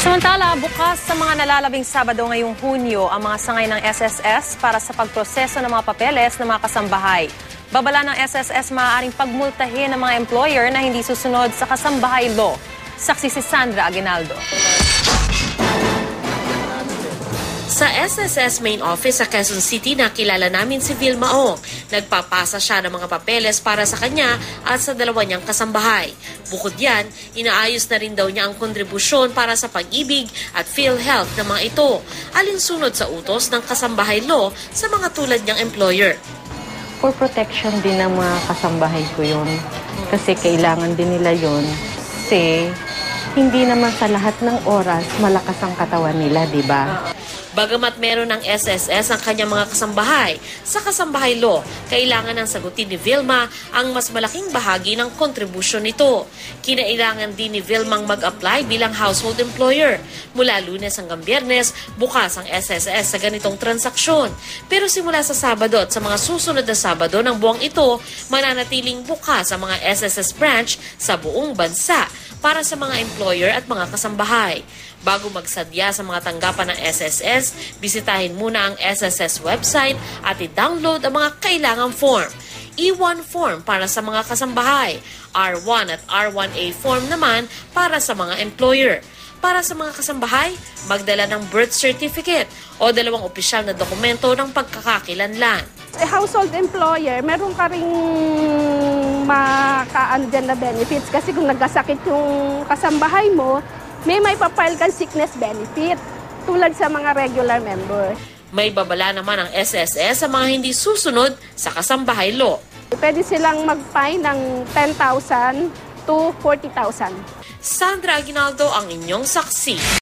Samantala, bukas sa mga nalalabing Sabado ngayong Hunyo ang mga sangay ng SSS para sa pagproseso ng mga papeles ng mga kasambahay. Babala ng SSS maaaring pagmultahin ng mga employer na hindi susunod sa kasambahay law. Saksi si Sandra Aguinaldo. Sa SSS main office sa Quezon City, nakilala namin si Vilma Ong. Nagpapasa siya ng mga papeles para sa kanya at sa dalawa niyang kasambahay. Bukod yan, inaayos na rin daw niya ang kontribusyon para sa pag-ibig at PhilHealth ng mga ito, alinsunod sa utos ng kasambahay law sa mga tulad niyang employer. For protection din ng mga kasambahay ko yun. Kasi kailangan din nila yun. Kasi hindi naman sa lahat ng oras malakas ang katawan nila, di ba? Bagamat meron ng SSS ang kanyang mga kasambahay, sa kasambahay law, kailangan ng sagutin ni Vilma ang mas malaking bahagi ng kontribusyon nito. Kinailangan din ni Vilmang mag-apply bilang household employer. Mula Lunes hanggang Biyernes, bukas ang SSS sa ganitong transaksyon. Pero simula sa Sabado at sa mga susunod na Sabado ng buwang ito, mananatiling bukas ang mga SSS branch sa buong bansa para sa mga employer at mga kasambahay. Bago magsadya sa mga tanggapan ng SSS, bisitahin muna ang SSS website at i-download ang mga kailangang form. E1 form para sa mga kasambahay, R1 at R1A form naman para sa mga employer. Para sa mga kasambahay, magdala ng birth certificate o dalawang opisyal na dokumento ng pagkakakilanlan. Household employer, meron ka ring makaan dyan na benefits kasi kung nagkasakit yung kasambahay mo, may pa-file kang sickness benefit tulad sa mga regular member. May babala naman ang SSS sa mga hindi susunod sa kasambahay law. Pwede silang mag-fine ng 10,000 to 40,000. Sandra Aguinaldo ang inyong saksi.